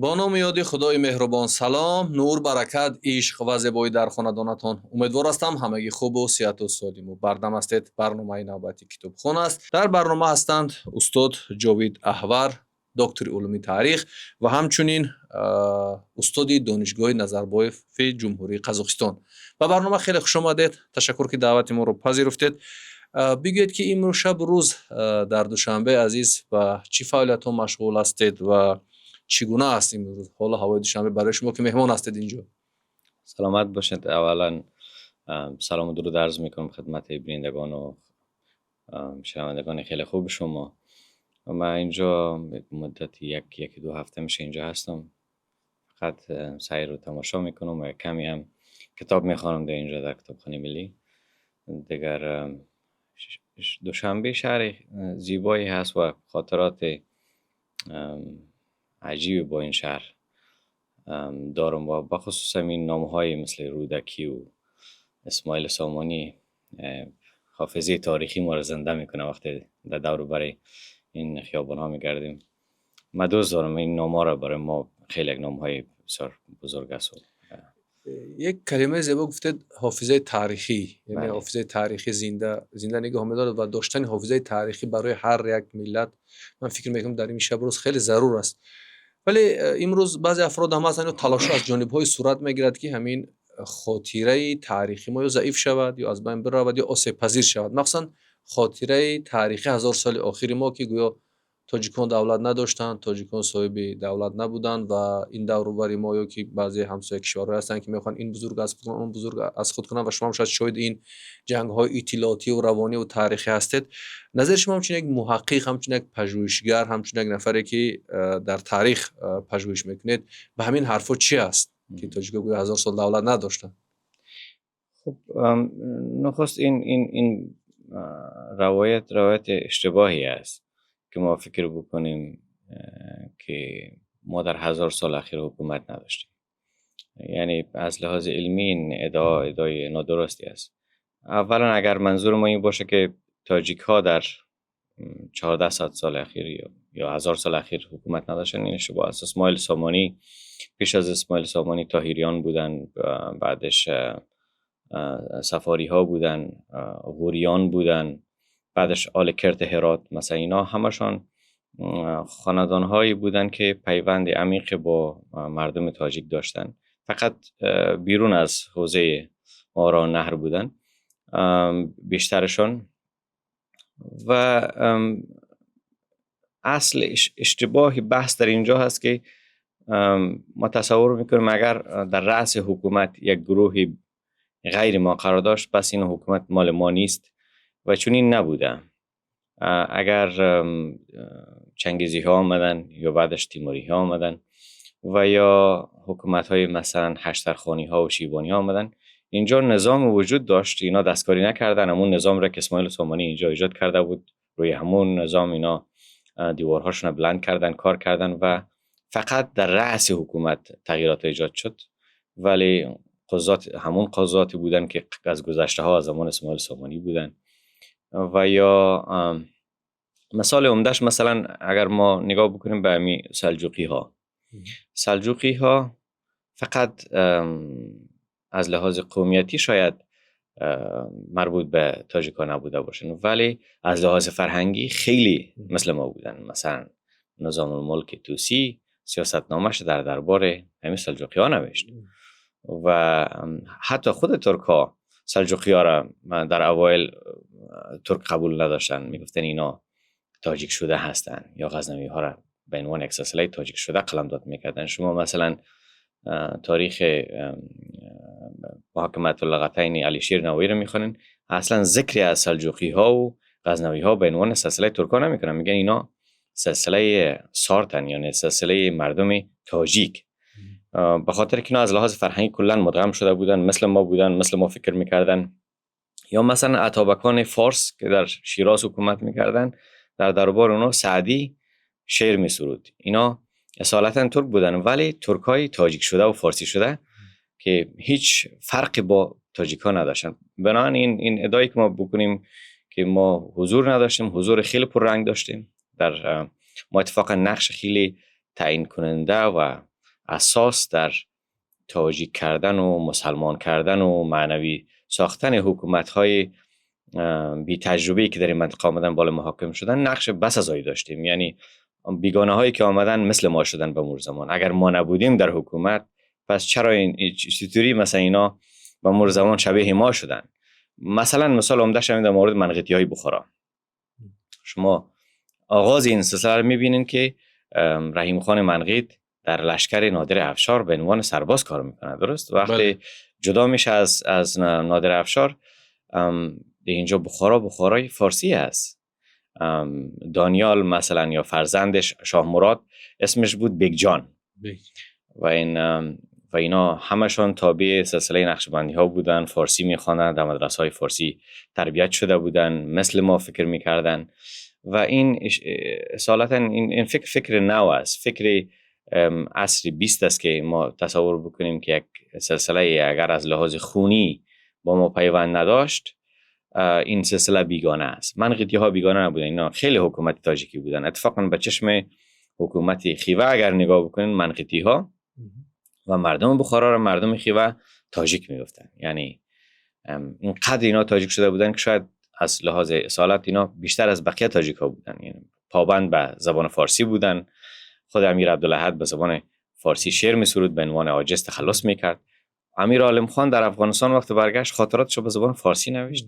با نام یاد خدای مهربان. سلام، نور، برکت، عشق و زیبایی در خاندانتان. امیدوار هستم همگی خوب و صحت و سالم و بردم هستید. برنامه نوبتی کتابخوان است. در برنامه هستند استاد جاوید احور، دکتر علوم تاریخ و همچنین استاد دانشگاه نظربایف جمهوری قزاقستان. و برنامه خیلی خوش آمدید. تشکر که دعوت ما رو پذیرفتید. بگویید که امروز شب روز در دوشنبه عزیز و چی فعالیت ها مشغول هستید و چگونه است امروز حالا هوای دوشنبه برای شما که مهمان هستید اینجا؟ سلامت باشید. اولا سلام و درود عرض میکنم خدمت بینندگان و شنوندگان خیلی خوب شما. من اینجا مدتی یکی دو هفته میشه اینجا هستم. فقط سیر رو تماشا میکنم و کمی هم کتاب میخوانم در اینجا در کتابخانه ملی. دیگر دوشنبه شهر زیبایی هست و خاطرات عجیبی با این شهر دارم و بخصوص این نام‌های مثل رودکی و اسماعیل سامانی حافظه تاریخی ما رو زنده میکنه. وقتی در دور برای این خیابان ها میگردیم من دوست دارم این نام‌ها رو. برای ما خیلی یک نام‌های بسیار بزرگ است. یک کلمه زیبا گفتید، حافظه تاریخی. یعنی بله. حافظه تاریخی زنده نگاه می‌دارد و داشتن حافظه تاریخی برای هر یک ملت من فکر میکنم در این شب روز خیلی ضرور است. ولی امروز بعضی افراد هم هستند تلاش از جانب‌های صورت میگیرد که همین خاطره تاریخی ما یا ضعیف شود یا از بین برود یا آسیب پذیر شود. مثلا خاطره تاریخی 1000 سال اخیر ما که گویا تاجیکان دولت نداشتند، تاجیکان صاحب دولت نبودند و این دور و بر ما یا که بعضی همسایه کشورها هستند که میخوان این بزرگ از خود کنن اون بزرگ از خود کنن و شما هم شاید این جنگ‌های اطلاعاتی و روانی و تاریخی هستید. نظر شما همچون یک محقق، همچون یک پژوهشگر، همچون یک نفری که در تاریخ پژوهش میکنید به همین حرفا چی است که تاجیک‌ها گویا 1000 سال دولت نداشتند؟ خب نخست این روایت اشتباهی است که ما فکر بکنیم که ما در 1000 سال اخیر حکومت نداشتیم. یعنی از لحاظ علمی این ادعای نادرستی است. اولا اگر منظور ما این باشه که تاجیک ها در 1400 سال اخیر یا 1000 سال اخیر حکومت نداشتن، این اشتباه است. اسماعیل سامانی، پیش از اسماعیل سامانی تاهریان بودن، بعدش سفاری ها بودن، غوریان بودن، بعدش آل کرت هرات. مثلا اینا همشان خاندان هایی بودن که پیوند عمیق با مردم تاجیک داشتن، فقط بیرون از حوزه مارا نهر بودن بیشترشان. و اصل اشتباهی بحث در اینجا هست که ما تصور میکنیم اگر در رأس حکومت یک گروهی غیر ما قرار داشت پس این حکومت مال ما نیست و چون این نبوده. اگر چنگیزی ها آمدن یا بعدش تیموری ها آمدن و یا حکومت های مثلا هشترخانی ها و شیبانی ها آمدن، اینجا نظام وجود داشت، اینا دستکاری نکردن. همون نظام را که اسماعیل سامانی اینجا ایجاد کرده بود، روی همون نظام اینا دیوارهاشون بلند کردن، کار کردن و فقط در رأس حکومت تغییرات ایجاد شد. ولی همون قضاتی بودن که از گذشته ها از زمان اسماعیل سامانی بودن. و یا مثال عمدهش مثلا اگر ما نگاه بکنیم به امی سلجوقی ها فقط از لحاظ قومیتی شاید مربوط به تاجیکان نبوده باشن، ولی از لحاظ فرهنگی خیلی مثل ما بودن. مثلا نظام الملک توسی سیاستنامه‌اش در دربار همین سلجوقی ها نوشت و حتی خود ترک ها سلجوقی ها را در اوایل ترک قبول نداشتن، میگفتن اینا تاجیک شده هستن یا غزنوی ها را به عنوان یک سلسله تاجیک شده قلمداد میکردن. شما مثلا تاریخ محاکمه اللقطین علی شیر نوایی رو میخونین، اصلا ذکری از سلجوقی ها و غزنوی ها به عنوان سلسله ترکان نمیکنن، میگن اینا سلسله سارتن، یعنی سلسله مردم تاجیک. به خاطر که اینا از لحاظ فرهنگی کلا مدغم شده بودن، مثل ما بودن، مثل ما فکر میکردن. یا مثلا اتابکان فارس که در شیراز حکومت میکردن، در دربار اونا سعدی شعر میسرود. اینا اصالتا ترک بودن ولی ترکای تاجیک شده و فارسی شده که هیچ فرقی با تاجیک‌ها نداشتن. بنابراین این ادعایی که ما بکنیم که ما حضور نداشتیم، حضور خیلی پررنگ داشتیم، در ما اتفاقا نقش خیلی تعیین کننده و اساس در تاجیک کردن و مسلمان کردن و معنوی ساختن حکومت‌های بی تجربه‌ای که در این منطقه آمدن بالا محاکم شدن نقش بس از آنی داشتیم. یعنی بیگانه هایی که آمدن مثل ما شدن به مرور زمان. اگر ما نبودیم در حکومت، پس چرا این چطوری مثلا اینا به مرور زمان شبیه ما شدن؟ مثلا مثال عمده شدن در مورد منقطی های بخارا. شما آغاز این سلسله رو میبینین که رحیم خان منقیط در لشکر نادر افشار به عنوان سرباز کار میکنه، درست؟ وقتی جدا میشه از نادر افشار، در اینجا بخارای فارسی است. دانیال مثلا یا فرزندش شاه مراد اسمش بود بیگجان و اینا همشون تابع سلسله نقشبندی ها بودن، فارسی میخواندن، در مدرسه های فارسی تربیت شده بودن، مثل ما فکر میکردن و این اصالتا این فکر نو است، فکر عصر 20 است که ما تصور بکنیم که یک سلسله اگر از لحاظ خونی با ما پیوند نداشت، این سلسله بیگانه است. منقیطی ها بیگانه نبودن، اینا خیلی حکومت تاجیکی بودن. اتفاقا به چشم حکومت خیوه اگر نگاه بکنین، منقیطی ها و مردم بخارا را مردم خیوه تاجیک میگفتن. یعنی اینقدر اینا تاجیک شده بودن که شاید از لحاظ اصالت اینا بیشتر از بقیه تاجیک ها بودن. یعنی پابند به زبان فارسی بودن. خود امیر عبدالأحد به زبان فارسی شعر میسرود، به عنوان عاجز تخلص میکرد. امیر عالم خان در افغانستان وقت برگشت خاطراتش به زبان فارسی نوشت.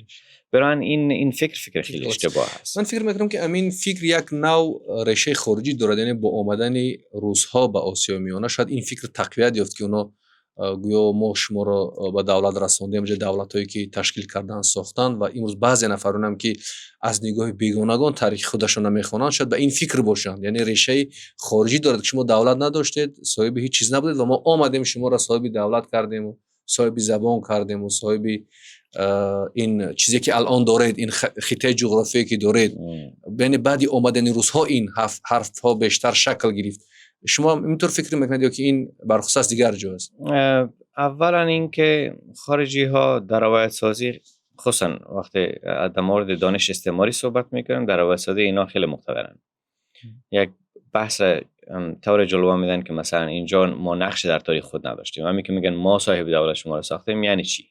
برای این فکر خیلی اشتباه است. من فکر میکنم که امین فکر یک نوع ریشه خارجی دارد. یعنی با آمدن روس‌ها به آسیا میانه شاید این فکر تقویت یافت که اونا گویا ما شما را به دولت رساندیم، دولتایی که تشکیل کردن ساختن و امروز بعضی نفران هم که از نگاه بیگانگان تاریخ خودشون نمیخوانند شاید به این فکر باشند. یعنی ریشه خارجی دارد که شما دولت نداشتید، صاحب هیچ چیز نبودید و ما آمدیم شما را صاحب دولت کردیم و صاحب زبان کردیم و صاحب این چیزی که الان دارید، این خطه جغرافیایی که دارید. یعنی بعد اومدن روس‌ها این حرف ها بیشتر شکل گرفت. شما اینطور فکر میکنید یا که این برخصوص دیگر جا است؟ اولا این که خارجی ها در روایت سازی، خصوصا وقتی در مورد دانش استعماری صحبت میکنیم، در روایت سازی اینا خیلی مقتدرن. یک بحث طور جلوه میدن که مثلا اینجا ما نقش در تاریخ خود نداشتیم. همین که میگن ما صاحب دولت شما رو ساختیم، یعنی چی؟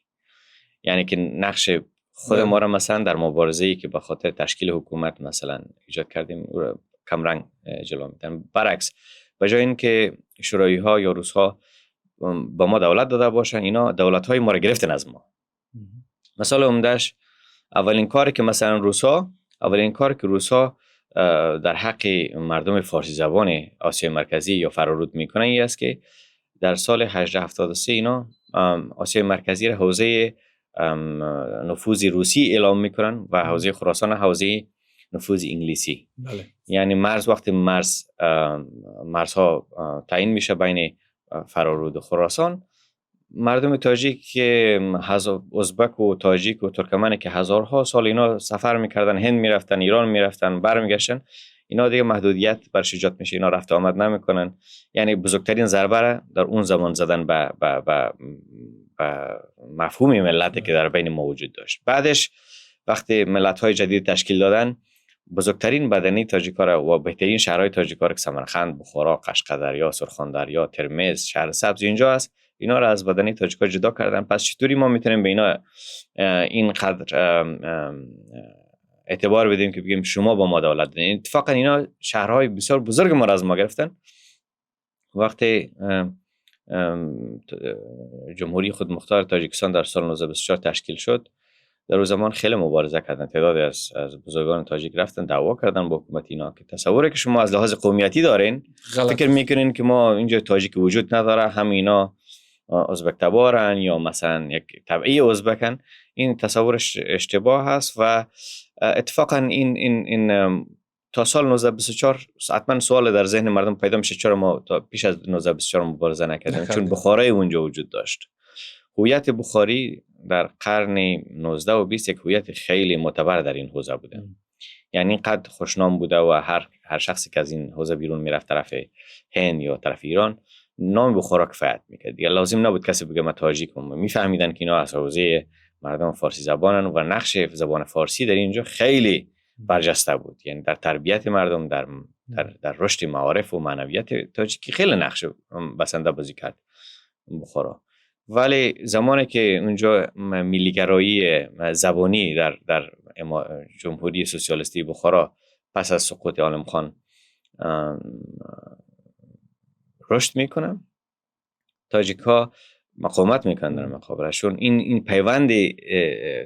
یعنی که نقش خود ما را مثلا در مبارزه‌ای که به خاطر تشکیل حکومت مثلا ایجاد کردیم او را کمرنگ جلوه میدن. برعکس، به جای اینکه شوروی ها یا روس ها با ما دولت داده باشن، اینا دولت های ما را گرفتن از ما. مثال عمده‌اش اولین کاری که روس ها در حق مردم فارسی زبان آسیای مرکزی یا فرارود میکنن این است که در سال 1873 اینا آسیای مرکزی را حوزه نفوذ روسی اعلام میکنن و حوزه خراسان حوزه نفوذ انگلیسی. بله. یعنی وقتی مرزها تعیین میشه بین فرارود و خراسان، مردم تاجیک که ازبک و تاجیک و ترکمن که هزارها سال اینا سفر میکردن، هند میرفتن، ایران میرفتن، برمیگشتن، اینا دیگه محدودیت برش ایجاد میشه، اینا رفت آمد نمیکنن. یعنی بزرگترین ضربه در اون زمان زدن به مفهوم ملتی که در بین ما وجود داشت. بعدش وقتی ملت‌های جدید تشکیل دادن، بزرگترین بدنه تاجیک‌ها و بهترین شهرهای تاجیک‌ها که سمرقند، بخارا، قشقدریا، سرخاندریا، ترمز، شهر سبز اینجا است، اینا را از بدنه تاجیک‌ها جدا کردن. پس چطوری ما میتونیم به اینا اینقدر اعتبار بدیم که بگیم شما با ما دولت دادین؟ اتفاقا اینا شهرهای بسیار بزرگ ما را از ما گرفتن. وقتی جمهوری خودمختار تاجیکستان در سال 1924 تشکیل شد، در اون زمان خیلی مبارزه کردن. تعدادی از بزرگان تاجیک رفتن دعوا کردن با حکومت اینا که تصوری که شما از لحاظ قومیتی دارین، فکر میکنین که ما اینجا تاجیک وجود نداره، هم اینا ازبک تبارن یا مثلا یک تبعی ازبکن. این تصورش اشتباه هست و اتفاقا این تا سال 1924 حتما سوال در ذهن مردم پیدا میشه چرا ما تا پیش از 1924 مبارزه نکردیم؟ چون بخارای اونجا وجود داشت. هویت بخاری در قرن 19 و 20 یک هویت خیلی معتبر در این حوزه بوده. یعنی اینقدر خوشنام بوده و هر شخصی که از این حوزه بیرون میرفت طرف هند یا طرف ایران، نام بخارا کفایت میکرد. دیگه لازم نبود کسی بگه من تاجیکم. میفهمیدن که اینا از حوزه مردم فارسی زبانن و نقش زبان فارسی در اینجا خیلی برجسته بود. یعنی در تربیت مردم، در در رشد معارف و معنویت تاجیکی خیلی نقش بسنده بازی کرد بخارا. ولی زمانی که اونجا ملیگرایی زبانی در جمهوری سوسیالیستی بخارا پس از سقوط عالم خان رشد میکنه، تاجیک‌ها مقاومت میکنن در مقابلشون. این پیوند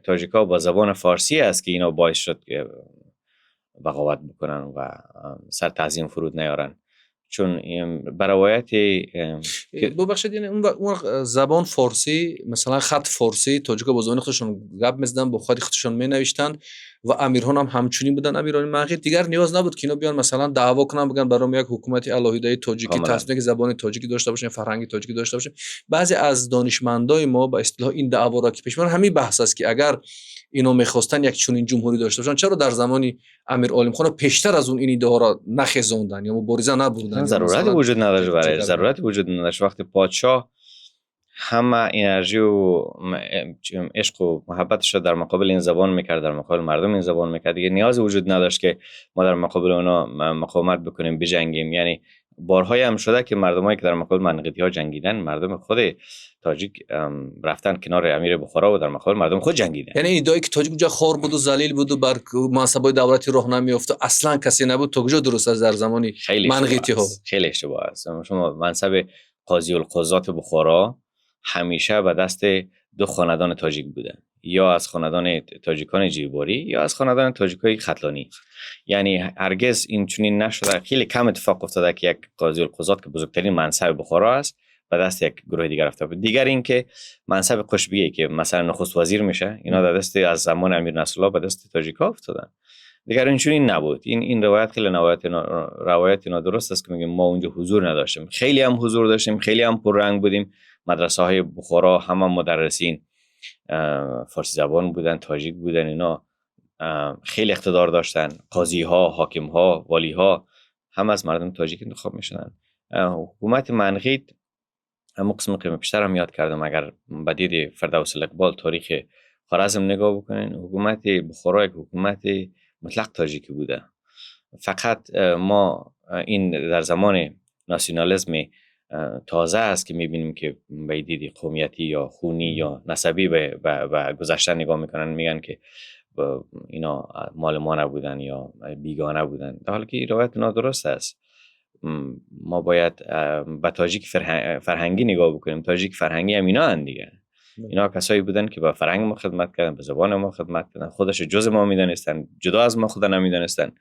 تاجیک‌ها با زبان فارسی است که اینا باعث شد که بغاوت بکنن و سر تعظیم فرود نیارن. چون برایت ببخشید یعنی اون زبان فارسی، مثلا خط فارسی تاجیک‌ها با زبان خودشون گپ می‌زدن، با خط خودشون می‌نوشتن و امیران هم همچنین بودن. امیران مغربی دیگر نیاز نبود که اینا بیان مثلا دعوا کنن بگن برام یک حکومت الهیده تاجیکی تصمیم که زبان تاجیکی داشته باشن، فرهنگ تاجیکی داشته باشن. بعضی از دانشمندای ما به اصطلاح این دعوا را که پیش میبرن همین بحث است که اگر اینا می‌خواستن یک چنین جمهوری داشته باشن، چرا در زمان امیر عالم خان پیشتر از اون این ایده ها را نخزوندن یا مبارزه نبردن؟ ضرورتی وجود نداشت، برای ضرورتی وجود نداشت. وقتی پادشاه همه انرژی و عشق و محبتش رو در مقابل این زبان میکرد، در مقابل مردم این زبان میکرد، دیگه نیازی وجود نداشت که ما در مقابل اونا مقاومت بکنیم، بجنگیم. یعنی بارهای هم شده که مردمایی که در مقابل منقیتی ها جنگیدن، مردم خود تاجیک رفتن کنار امیر بخارا و در مقابل مردم خود جنگیدن. یعنی ایدایی که تاجیک اونجا خار بود و ذلیل بود و بر منصبای دولتی راه نمیافت، اصلا کسی نبود، تا کجا درست است در زمانی منقیتی ها؟ خیلی اشتباه است. شما منصب قاضی القضات بخارا همیشه به دست دو خاندان تاجیک بوده، یا از خاندان تاجیکان جیبوری یا از خاندان تاجیکای ختلانی. یعنی هرگز این چنین نشده. خیلی کم اتفاق افتاده که یک قاضی القضات که بزرگترین منصب بخارا است به دست یک گروه دیگر رفته. دیگر این که منصب قشبیه که مثلا نخست وزیر میشه، اینا در دست از زمان امیر نصرالله به دست تاجیکا افتادن. دیگر اینجوری نبود. این روایت خیلی روایت نادرست است که میگیم ما اونجا حضور نداشتیم. خیلی هم حضور داشتیم، خیلی هم پررنگ بودیم. مدرسه های بخارا همه مدرسین فارسی زبان بودن، تاجیک بودن، اینا خیلی اقتدار داشتن. قاضی ها، حاکم ها، والی ها هم از مردم تاجیک انتخاب میشدن. حکومت منقید هم قسم پیشتر هم یاد کردم، اگر بدید فردوس الاقبال تاریخ خوارزم نگاه بکنین، حکومت بخارا یک حکومت مطلق تاجیکی بوده. فقط ما این در زمان ناسیونالیسم تازه است که میبینیم که به دید قومیتی یا خونی یا نسبی به گذشته نگاه میکنن، میگن که اینا مال ما نبودن یا بیگانه بودن، در حالی که این روایت نادرست است. ما باید به تاجیک فرهنگی نگاه بکنیم. تاجیک فرهنگی هم اینا هن دیگه. اینا کسایی بودن که به فرهنگ ما خدمت کردن، به زبان ما خدمت کردن، خودش جز ما میدونستن، جدا از ما خود نمیدونستن.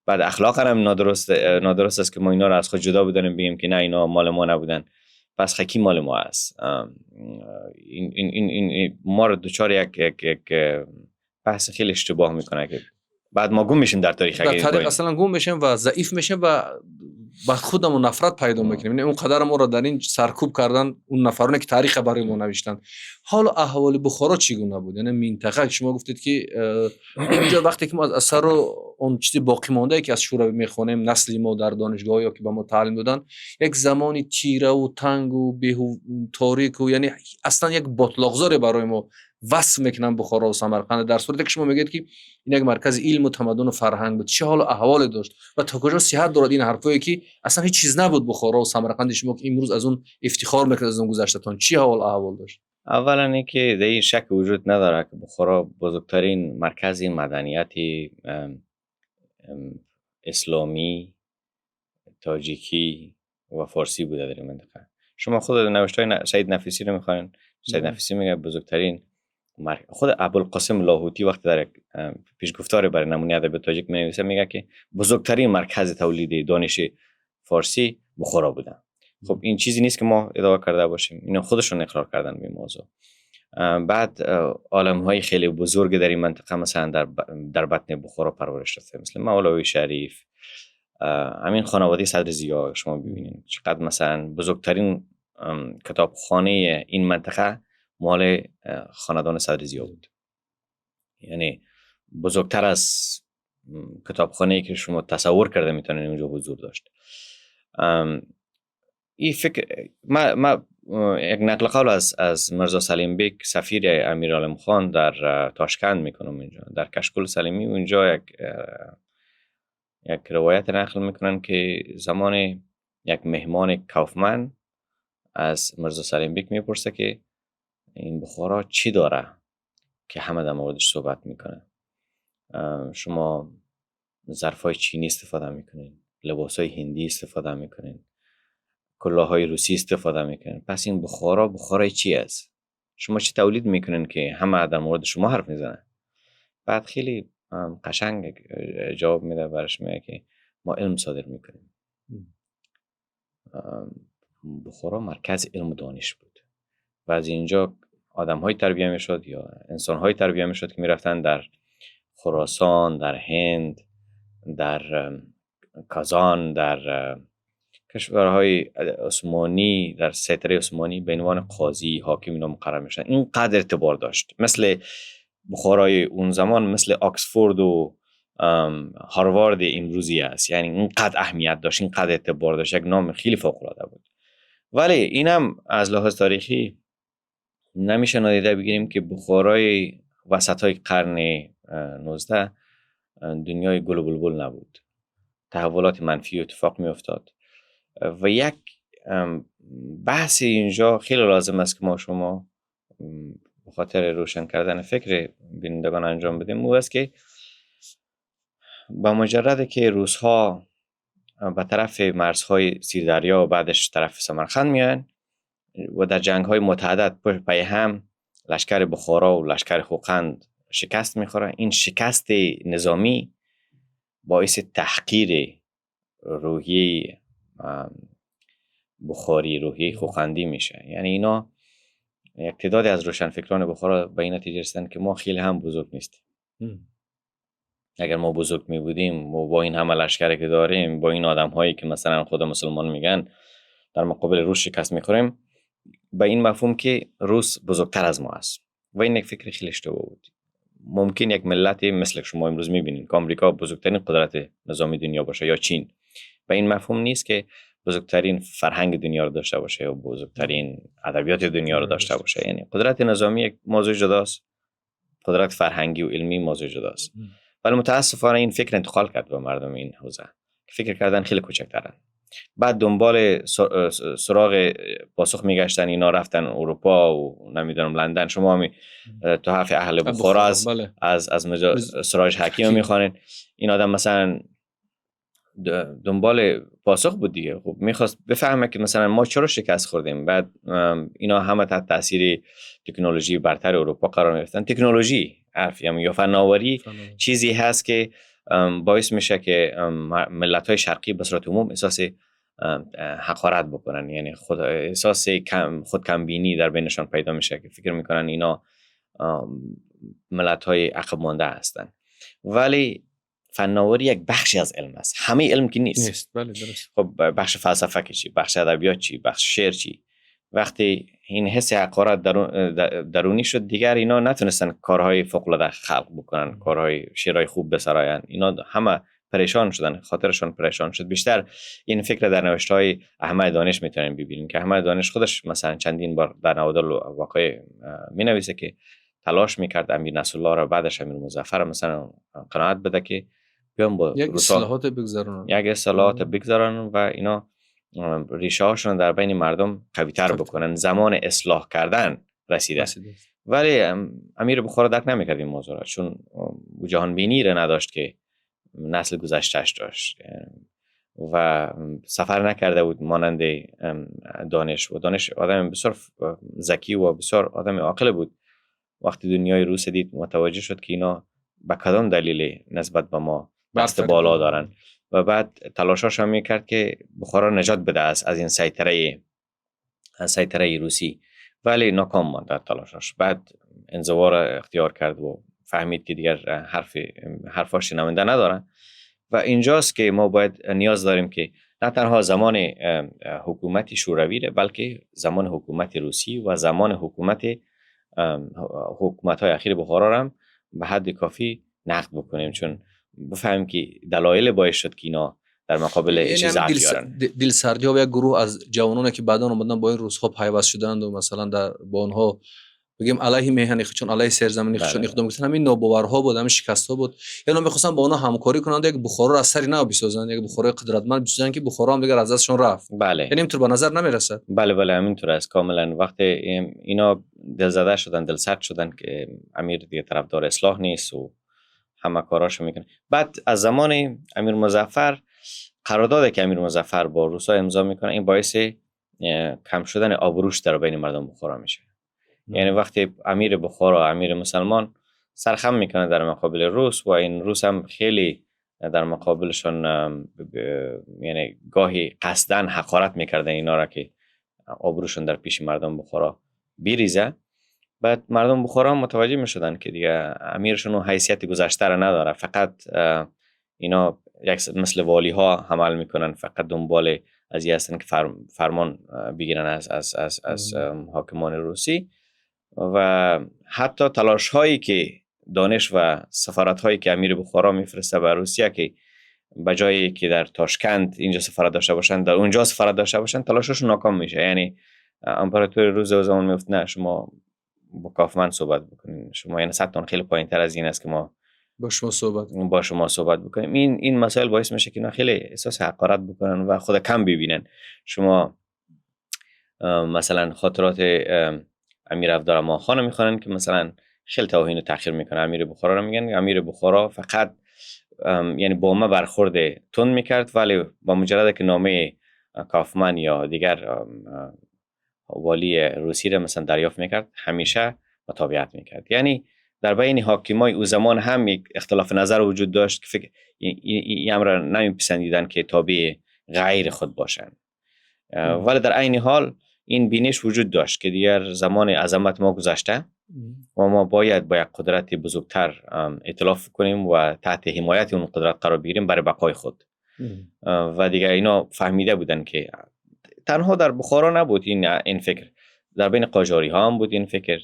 بعد اخلاق هم نادرست است که ما اینا رو از خود جدا بدونیم، بگیم که نه اینا مال ما نبودن، پس خکی مال ما است. این ما رو دوچار یک بحث خیلی اشتباه میکنه که بعد ما گم میشیم در تاریخ. اصلا گم میشیم و ضعیف میشیم و با خودمون نفرت پیدا میکنیم. یعنی اون قدر ما رو در این سرکوب کردن اون نفرانی که تاریخ برای ما نوشتن. حالا احوال بخارا چگونه بود؟ یعنی منطقه شما گفتید که اینجا وقتی که ما از اثر اون چیزی باقی مانده که از شورا میخونیم، نسلی ما در دانشگاه یا که به ما تعلیم دادن، یک زمانی تیره و تنگ و تاریک و یعنی اصلا یک باطلاق‌زار برای ما وصف میکنن بخارا و سمرقند، در صورتی که شما میگید که این یک مرکز علم و تمدن و فرهنگ بود. چه حال و احوال داشت و تا کجا صحت دارد این حرفایی که اصلا هیچ چیز نبود بخارا و سمرقند شما که امروز از اون افتخار میکنید از اون گذشتهتون؟ چه حال و احوال داشت؟ اولا اینکه در این شک وجود نداره که بخارا بزرگترین مرکز مدنیتی اسلامی، تاجیکی و فارسی بوده در این منطقه. شما خود نوشته‌های سید نفیسی رو میخواین، سید نفیسی میگه بزرگترین خود ابوالقاسم لاهوتی وقتی در پیشگفتار برای نمونه ادب تاجیک می‌نویسه میگه که بزرگترین مرکز تولید دانش فارسی بخارا بوده. خب این چیزی نیست که ما ادعا کرده باشیم، اینا خودشون اقرار کردن به موضوع. بعد عالم‌های خیلی بزرگ در این منطقه مثلا در بطن بخارا پرورش یافته، مثل مولوی شریف، همین خانواده صدر ضیا. شما ببینید چقدر مثلا بزرگترین کتابخانه این منطقه مال خاندان صدر ضیا بود. یعنی بزرگتر از کتابخانه‌ای که شما تصور کرده میتونید اونجا حضور داشت. این فکر ما یک نقل قول از مرزا سلیم بیگ سفیر امیر عالم خان در تاشکند میکنم. اینجا در کشکول سلیمی اونجا یک یک روایت نقل میکنن که زمان یک مهمان کافمن از مرزا سلیم بیک میپرسه که این بخارا چی داره که همه در موردش صحبت میکنه. شما ظرفای چینی استفاده میکنین، لباسای هندی استفاده میکنین، کلاهای روسی استفاده میکنین، پس این بخارای چی است؟ شما چی تولید میکنین که همه در مورد شما حرف میزنن؟ بعد خیلی قشنگ جواب میده برش، میگه که ما علم صادر میکنیم. بخارا مرکز علم و دانش بود و از اینجا آدم های تربیه میشد یا انسان های تربیه میشد که میرفتن در خراسان، در هند، در کازان، در کشورهای عثمانی، در سیطره عثمانی به عنوان قاضی، حاکم اینا مقرر میشن. اینقدر اعتبار داشت، مثل بخارای اون زمان مثل آکسفورد و هاروارد امروزی است. یعنی اینقدر اهمیت داشت، اینقدر اعتبار داشت، یک نام خیلی فوق العاده بود. ولی اینم از لحاظ تاریخی نمیشه نادیده بگیریم که بخارای وسطای قرن 19 دنیای گل و بلبل نبود، تحولات منفی اتفاق می افتاد و یک بحث اینجا خیلی لازم است که ما شما به خاطر روشن کردن فکر بینندگان انجام بدیم. او است که با مجرد که روس‌ها به طرف مرزهای سیردریا و بعدش طرف سمرقند میان و در جنگ‌های متعدد پای هم لشکر بخارا و لشکر خوقند شکست میخوره، این شکست نظامی باعث تحقیر روحیه بخاری، روحیه خوقندی میشه. یعنی اینا یک تعدادی از روشنفکران بخارا به این نتیجه رسیدن که ما خیلی هم بزرگ نیستیم. اگر ما بزرگ می بودیم و با این همه لشکری که داریم، با این آدم هایی که مثلا خود مسلمان میگن در مقابل روس شکست میخوریم، به این مفهوم که روس بزرگتر از ما است و این یک فکر خیلی اشتباه بود. ممکن یک ملتی مثل شما امروز میبینید که آمریکا بزرگترین قدرت نظامی دنیا باشه یا چین، به این مفهوم نیست که بزرگترین فرهنگ دنیا رو داشته باشه یا بزرگترین ادبیات دنیا رو داشته باشه. یعنی قدرت نظامی یک موضوع جداست، قدرت فرهنگی و علمی موضوع جداست. ولی متاسفانه این فکر انتقال کرد به مردم این حوزه که فکر کردن خیلی کوچکترن. بعد دنبال سراغ پاسخ میگشتن، اینا رفتن اروپا و نمیدونم لندن. شما هم تو حرف اهل بخارا از سراج حکیم میخوانین. این آدم مثلا دنبال پاسخ بود دیگه. خب میخواست بفهمه که مثلا ما چرا شکست خوردیم. بعد اینا همه تحت تاثیر تکنولوژی برتر اروپا قرار گرفتن. تکنولوژی یا فناوری چیزی هست که باعث میشه که ملت‌های شرقی به صورت عموم احساس حقارت بکنن، یعنی احساس خودکمبینی در بینشان پیدا میشه که فکر میکنن اینا ملت‌های عقب مانده هستن. ولی فناوری یک بخشی از علم است، همه علم که نیست. بله درست. خب بخش فلسفه که چی، بخش ادبیات چی، بخش شعر چی. وقتی این حس حقارت درونی شد، دیگر اینا نتونستن کارهای فوق العاده خلق بکنن، کارهای شعرهای خوب بسراین. اینا همه پریشان شدن، خاطرشان پریشان شد. بیشتر این فکر در نوشته‌های احمد دانش میتونین ببینین که احمد دانش خودش مثلا چندین بار در نوادر واقع مینویسه که تلاش میکرد امیر نصرالله را بعدش امیر مظفر مثلا قناعت بده که بیان با یک اصلاحات بگذارن و اینا ریشه هاشون در بین مردم قوی تر بکنن. زمان اصلاح کردن رسیده. ولی امیر بخارا درک نمیکرد این موضوع را، چون جهان بینی را نداشت که نسل گذشتهش داشت و سفر نکرده بود مانند دانش. و دانش آدم بسیار ذکی و بسیار آدم عاقل بود. وقتی دنیای روس دید متوجه شد که اینا به کدام دلیل نسبت به ما دست بالا دارن و بعد تلاشاش هم میکرد که بخارا نجات بده از این سیطره روسی، ولی ناکام ماند در تلاشاش. بعد انزوا را اختیار کرد و فهمید که دیگر حرفاش شنونده ندارن و اینجاست که ما باید نیاز داریم که نه تنها زمان حکومت شوروی بلکه زمان حکومت روسی و زمان حکومت‌های اخیر بخارا هم به حد کافی نقد بکنیم، چون بفهمیم که دلایل باعث شد که اینا در مقابل چیز بیارن. دلسردی ها و یک گروه از جوانان که بعداً اومدن با این روس‌ها پیوست شدند و مثلا با اونها بگیم علیه میهن چون علیه سرزمین چون اقدام کردن، همین ناباورها بود، همین شکست‌ها بود. یعنی می‌خواستن با اونها همکاری کنند، یک بخارا را از سری نو بسازن، یک بخارای قدرتمند بسازن که بخارا هم دیگر از دستشون رفت. بله. یعنی اینطور به نظر نمیرسد. بله همینطور است کاملا. وقتی اینا دلزده شدن، دلسرد شدن که امیر دیگه طرفدار اصلاح نیست و همه کاراشو میکنه. بعد از زمان امیر مظفر، قراردادی که امیر مظفر با روسا امضا میکنه، این باعث کم شدن آبروش در بین مردم بخارا میشه. یعنی وقتی امیر بخارا، امیر مسلمان سرخم میکنه در مقابل روس و این روس هم خیلی در مقابلشان یعنی گاهی قصدن حقارت میکرده اینا را که آبروشون در پیش مردم بخارا بیریزه. بعد مردم بخارا متوجه میشدن که دیگه امیرشون اون حیثیت گذشته را نداره، فقط اینا یک مثل والی ها عمل میکنن، فقط دنبال ازی هستن که فرمان بگیرن از حاکمان روسی. و حتی تلاش هایی که دانش و سفارت هایی که امیر بخارا میفرسته به روسیه که بجایی که در تاشکند اینجا سفارت داشته باشن در اونجا سفارت داشته باشن، تلاششون ناکام میشه. یعنی امپراتور روس زمان میفت نه شما با کافمن صحبت بکنین، شما یعنی 100 تن خیلی پایین تر از این است که ما با شما صحبت بکنیم. این مسائل باعث میشه که اینا خیلی احساس حقارت بکنن و خود کم ببینن. شما مثلا خاطرات امیر عبدالرحمن خان میخوانن که مثلا خیلی توهین و تحقیر میکنه امیر بخارا رو. میگن امیر بخارا فقط یعنی با ما برخورد تند میکرد، ولی با مجرد که نامه کافمن یا دیگر والی روسی رو مثلا دریافت میکرد، همیشه مطابقت میکرد. یعنی در بین حاکمای او زمان هم یک اختلاف نظر وجود داشت که فکر این امر نمیپسندیدن که تابع غیر خود باشن، ولی در عین حال این بینش وجود داشت که دیگر زمان عظمت ما گذشته و ما باید با یک قدرت بزرگتر ائتلاف کنیم و تحت حمایت اون قدرت قرار بگیریم برای بقای خود. و دیگر اینا فهمیده بودن که تنها در بخارا نبود این فکر، در بین قاجاری ها هم بود این فکر،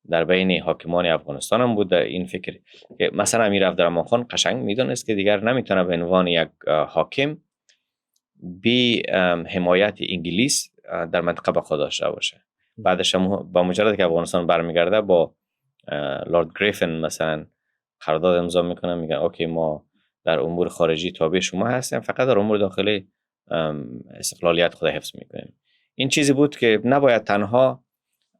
در بین حاکمان افغانستان هم بود این فکر که مثلا امیر عبدالرحمن خان قشنگ میدونست که دیگر نمیتونه به عنوان یک حاکم بی حمایت انگلیس در منطقه بقا داشته باشه. بعدش با مجرد که افغانستان برمیگرده با لورد گریفن مثلا قرارداد امضا میکنن، میگن اوکی ما در امور خارجی تابع شما هستیم، فقط در امور داخلی استقلالیت خود حفظ میکنیم. این چیزی بود که نباید تنها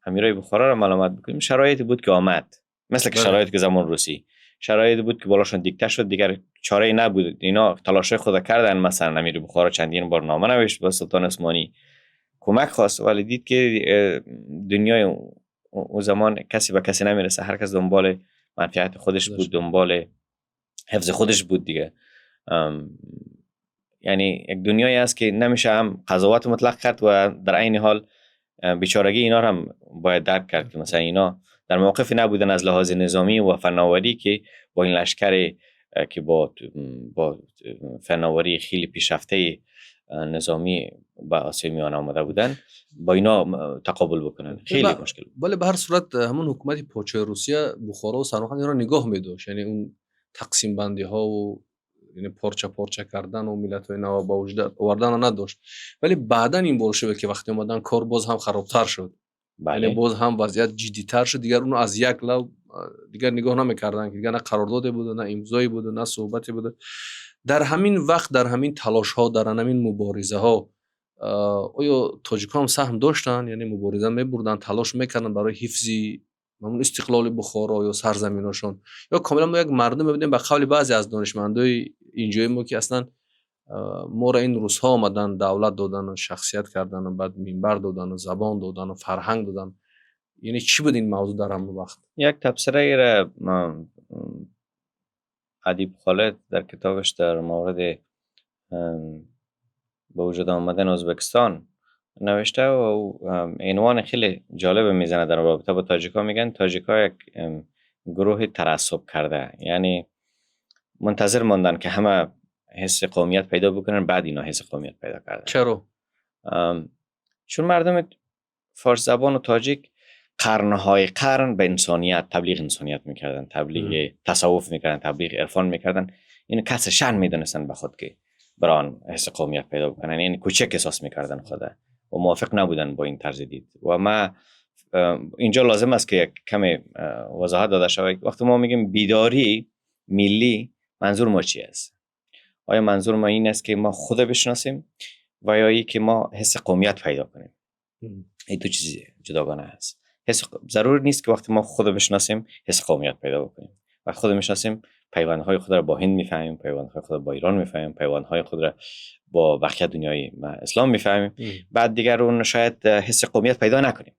امیرای بخارا را ملامت بکنیم، شرایطی بود که آمد، مثل که شرایطی که زمان روسی شرایطی بود که بالاشون دیکته شد، دیگر چاره‌ای نبود. اینا تلاش خود کردن، مثلا امیر بخارا چندین بار نامه نوشت به سلطان عثمانی کمک خواست، ولی دید که دنیای اون زمان کسی به کسی نمیرسه، هر کس دنبال منفعت خودش بود، دنبال حفظ خودش بود دیگه. یعنی یک دنیایی است که نمیشه هم قضاوت مطلق کرد و در عین حال بیچارگی اینا هم باید درک کرد که مثلا اینا در موقفی نبودن از لحاظ نظامی و فناوری که با این لشکر که با فناوری خیلی پیشرفته نظامی با آسیای میانه آمده بودن با اینا تقابل بکنن. خیلی مشکل بود. ولی به هر صورت همون حکومت پادشاه روسیه بخارا و سمرقند اینا نگاه می‌داشت، یعنی اون تقسیم بندی ها و یعنی پارچه کردن و ملت و اینا با وجود آوردن نداشت. ولی بعداً این بولشویک که وقتی اومدن کار باز هم خرابتر شد. یعنی باز هم وضعیت جدی‌تر شد، دیگر اونو از یک لو دیگر نگاه نمی‌کردن که دیگر نه قرارداد بود نه امضایی بود نه صحبتی بود. در همین وقت، در همین تلاش ها، در همین مبارزه ها آیا تاجیک‌ها هم سهم داشتن؟ یعنی مبارزه می‌بردن، تلاش می‌کردن برای حفظ همون استقلال بخارا یا سرزمیناشون، یا کاملا ما یک مردم ببینیم به قول بعضی از دانشمندای اینجای ما که اصلا ما را این روزها آمدن دولت دادن و شخصیت کردن و بعد منبر دادن و زبان دادن و فرهنگ دادن. یعنی چی بود این موضوع در همون وقت؟ یک تبصره را ادیب خالد در کتابش در مورد به وجود آمدن ازبکستان نوشته و عنوان خیلی جالب میزنه در رابطه با تاجیک‌ها. میگن تاجیک‌ها یک گروه تعصب کرده، یعنی منتظر ماندن که همه حس قومیت پیدا بکنن بعد اینا حس قومیت پیدا کردن. چرا؟ چون مردم فارس زبان و تاجیک قرنهای قرن به انسانیت تبلیغ انسانیت میکردن، تبلیغ تصوف میکردن، تبلیغ عرفان میکردن. اینو کس شأن میدونستن به خود که بران حس قومیت پیدا بکنن، یعنی کوچک احساس میکردن خود و موافق نبودن با این طرز دید. و ما اینجا لازم است که یک کمی وضاحت داده شود. وقتی ما میگیم بیداری ملی، منظور ما چی است؟ آیا منظور ما این است که ما خود بشناسیم و یا ای که ما حس قومیت پیدا کنیم؟ این دو چیز جداگانه است. ضرور نیست که وقتی ما خود بشناسیم حس قومیت پیدا بکنیم. وقتی خود میشناسیم پیوندهای خود را با هند میفهمیم، پیوندهای خود را با ایران میفهمیم، پیوندهای خود را با بقیه دنیای اسلام میفهمیم. بعد دیگر اون شاید حس قومیت پیدا نکنیم.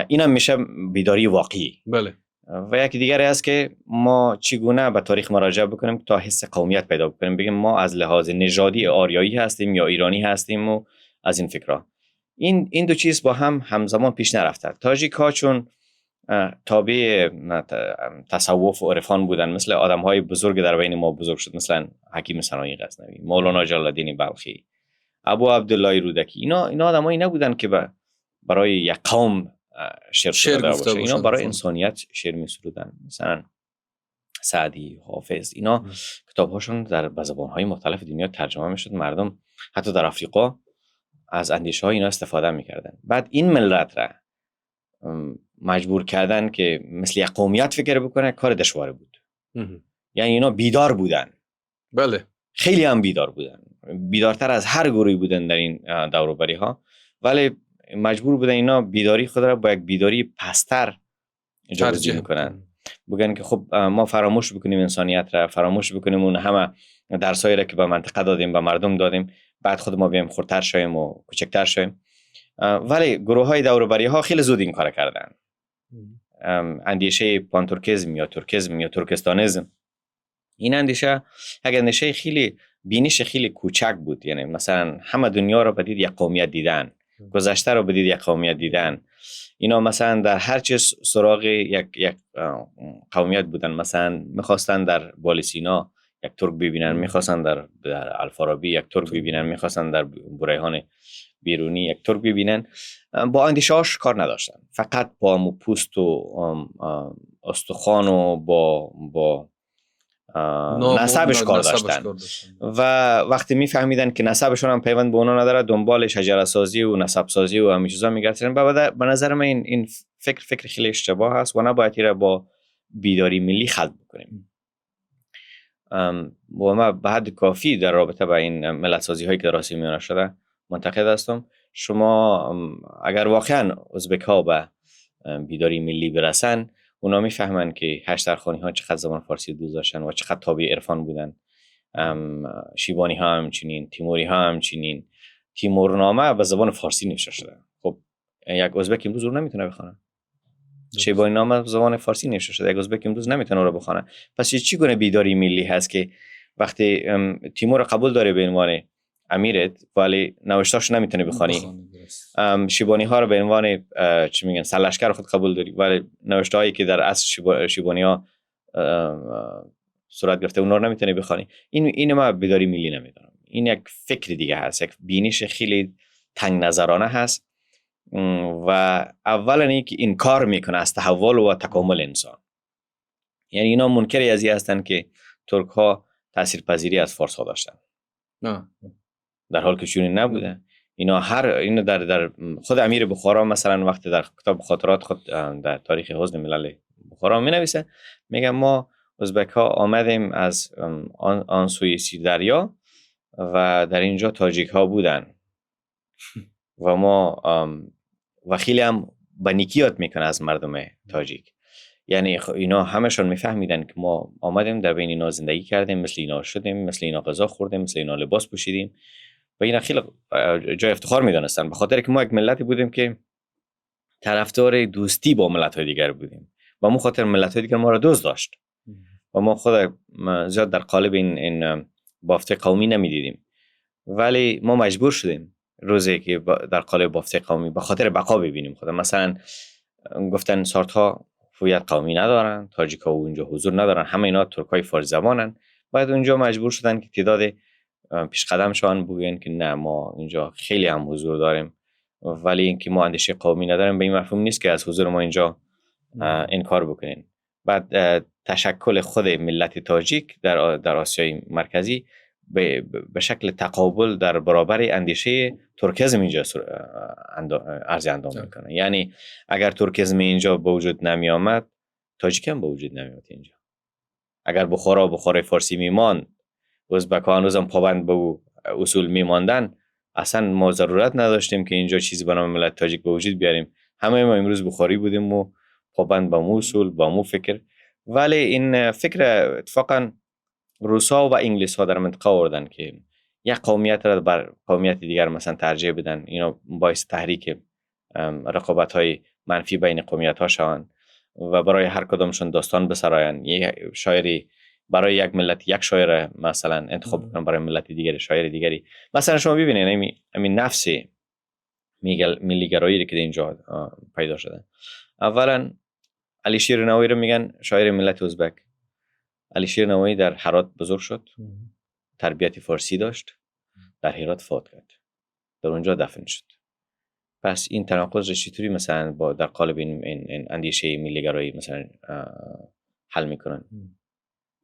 این هم میشه بیداری واقعی. بله. و یکی دیگر است که ما چگونه به تاریخ مراجعه بکنیم تا حس قومیت پیدا بکنیم، بگیم ما از لحاظ نژادی آریایی هستیم یا ایرانی هستیم و از این فکرها. این دو چیز با هم همزمان پیش نرفته. تاجیک ها چون تابع تصوف و عرفان بودن، مثل آدم های بزرگ در بین ما بزرگ شد، مثلا حکیم سنایی غزنوی، مولانا جلال الدین بلخی، ابو عبدالله رودکی. اینا آدمایی نبودن که برای یک قوم شعر گفته باشه. اینا برای انسانیت شعر می سرودن. مثلا سعدی، حافظ، اینا کتاب‌هاشون به زبان‌های مختلف دنیا ترجمه می‌شد. مردم حتی در آفریقا از اندیشه‌های اینا استفاده می‌کردن. بعد این ملت را مجبور کردن که مثل یک قومیت فکر بکنه، کار دشواری بود. یعنی اینا بیدار بودن. بله. خیلی هم بیدار بودن. بیدارتر از هر گروهی بودن در این دور و بری‌ها، ولی مجبور بودن اینا بیداری خود را با یک بیداری پستر جابجا میکنن. بگن که خب ما فراموش بکنیم انسانیت را، فراموش بکنیم اون همه درسایی را که به منطقه دادیم، به مردم دادیم، بعد خود ما بیایم خردتر شویم و کوچکتر شویم. ولی گروه های دور و بری ها خیلی زود این کار کردن. اندیشه پانتورکیزم یا ترکیزم یا ترکستانیزم، این اندیشه یک اندیشه خیلی بینش خیلی کوچک بود. یعنی مثلا همه دنیا رو بدید یک قومیت دیدن، گذشته رو بدید یک قومیت دیدن. اینا مثلا در هر چیز سراغ یک قومیت بودن. مثلا میخواستن در بالسینا یک ترک ببینن، میخواستن در الفارابی یک ترک ببینن، میخواستن در بریهان بیرونی یک ترک ببینن. با اندیشه‌اش کار نداشتن، فقط با پوست و استخوان و با نسبش کار داشتن. و وقتی میفهمیدن که نسبشون هم پیوند به اونا نداره، دنبال شجره سازی و نسب سازی و همین چیزا میگردن. به نظر من این فکر خیلی اشتباه است و نباید این را با بیداری ملی خلط بکنیم. و ما به حد کافی در رابطه با این ملت سازی هایی که در آسیا میانه شده منتقد هستم. شما اگر واقعا ازبک ها به بیداری ملی برسن، اونا میفهمن که هشترخانی ها چقدر زبان فارسی دوست داشتن و چقدر تابع عرفان بودن. شیبانی ها همچنین، تیموری ها همچنین. تیمورنامه به زبان فارسی نوشته شده. خب یک ازبک امروز رو نمیتونه بخونه. شیبانی نامه به زبان فارسی نوشته شده، یک ازبک امروز نمیتونه رو بخونه. پس چی گونه بیداری ملی هست که وقتی تیمور قبول داره به عنوان امیرت ولی نوشته‌اش نمیتونه بخونی؟ شیبانی ها رو به عنوان چی میگن سرلشکر خود قبول داری ولی نوشته‌هایی که در اصل شیبانی ها صورت گرفته اونا رو نمیتونه بخونی. این ما بیداری ملی نمیدونم. این یک فکر دیگه هست، یک بینش خیلی تنگ نظرانه هست و اولا اینکه انکار میکنه از تحول و تکامل انسان. یعنی اینا منکری از این هستن که ترک ها تاثیرپذیری از فارس ها داشتن، در حالی که چنین نبوده. اینا در خود امیر بخارا مثلا وقتی در کتاب خاطرات خود در تاریخ حزن ملل بخارا می نویسه، میگه ما ازبک ها آمدیم از آن سوی دریا و در اینجا تاجیک ها بودن و ما و خیلی هم بنیکیات میکنه از مردم تاجیک. یعنی اینا همشون میفهمیدن که ما آمدیم در بین اینا زندگی کردیم، مثل اینا شدیم، مثل اینا غذا خوردیم، مثل اینا لباس پوشیدیم و اینا خیلی جای افتخار میدونستن، به خاطر که ما یک ملتی بودیم که طرفدار دوستی با ملت‌های دیگر بودیم و ما خاطر ملت‌های دیگر ما را دوست داشت و ما خود زیاد در قالب این بافته قومی نمیدیدیم. ولی ما مجبور شدیم روزی که در قالب بافته قومی به خاطر بقا ببینیم خود. مثلا گفتن سارت‌ها هویت قومی ندارن، تاجیک‌ها اونجا حضور ندارن، همه اینا ترکای فارسی زبانن. بعد اونجا مجبور شدن که تعداد پیش قدمشان بگوین که نه ما اینجا خیلی هم حضور داریم، ولی اینکه ما اندیشه قومی نداریم به این مفهوم نیست که از حضور ما اینجا انکار بکنین. بعد تشکل خود ملت تاجیک در آسیای مرکزی به شکل تقابل در برابر اندیشه ترکیزم اینجا عرض اندام میکنه. یعنی اگر ترکیزم اینجا به وجود نمی آمد، تاجیک هم به وجود نمی آمد اینجا. اگر بخارای فارسی میمان، ازبک‌ها هنوزم پابند به او اصول میماندن، اصلا ما ضرورت نداشتیم که اینجا چیزی به نام ملت تاجیک به وجود بیاریم. همه ما امروز بخاری بودیم و پابند به مو اصول، با مو فکر. ولی این فکر اتفاقا روسا و انگلیس ها در منطقه آوردن که یک قومیت را بر قومیت دیگر مثلا ترجیح بدن. اینا باعث تحریک رقابت های منفی بین قومیت ها شوند و برای هر کدامشون داستان بسراین. یک شاعری برای یک ملت یک شاعر مثلا انتخاب کنن، برای ملت دیگری شاعر دیگری. مثلا شما ببینید همین نفس ملیگرایی که اینجا پیدا شده. اولا علی شیر نوایی رو میگن شاعر ملت ازبک. علی شیر نوایی در هرات بزرگ شد، تربیت فارسی داشت، در هرات فوت کرد، در اونجا دفن شد. پس این تناقض رو چطوری مثلا با در قالب این اندیشه ملیگرایی مثلا حل میکنن؟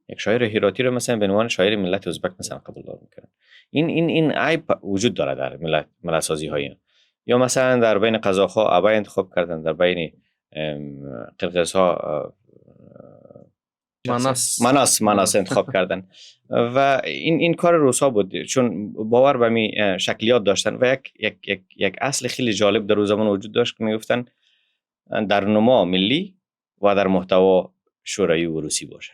یک شاعر هراتی رو مثلا به عنوان شاعر ملت ازبک مثلا قبول میکنن. این عیب وجود داره در ملت سازی های. یا مثلا در بین قزاق‌ها ابای انتخاب کردن، در بین قرقیزها مناس انتخاب کردن و این کار روسا بود، چون باور به می شکلیات داشتن و یک اصل خیلی جالب در اون زمان وجود داشت که میگفتن در نما ملی و در محتوا شوروی و روسی باشه.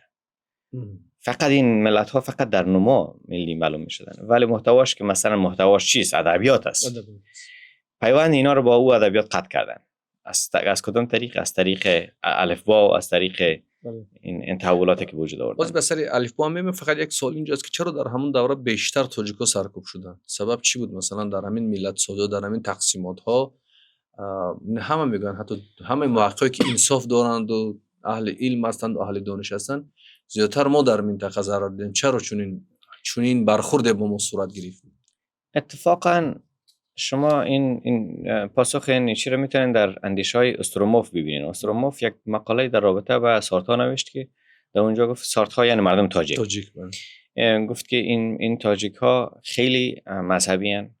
فقط این ملت ها فقط در نما ملی معلوم میشدن، ولی محتواش که مثلا محتواش چیست؟ ادبیات است. پیوند اینا رو با او ادبیات قطع کردن. از کدام طریق؟ از طریق الفبا و از طریق این تحولاتی که وجود آورد. باز به سر الفبا میگم، فقط یک سوال اینجاست که چرا در همون دوره بیشتر تاجیک‌ها سرکوب شدن؟ سبب چی بود؟ مثلا در همین ملت سازی، در همین تقسیمات ها همه میگن، حتی همه محققایی که انصاف دارند و اهل علم هستند و اهل دانش هستند، زیادتر ما در منطقه ضرر دیدیم. چرا چونین برخورد با ما صورت گرفت؟ اتفاقا شما این پاسخ این چی رو میتونین در اندیشه‌های استروموف ببینین. استروموف یک مقاله در رابطه با سارت‌ها نوشت که در اونجا گفت سارت‌ها یعنی مردم تاجیک گفت که این تاجیک‌ها خیلی مذهبی هستند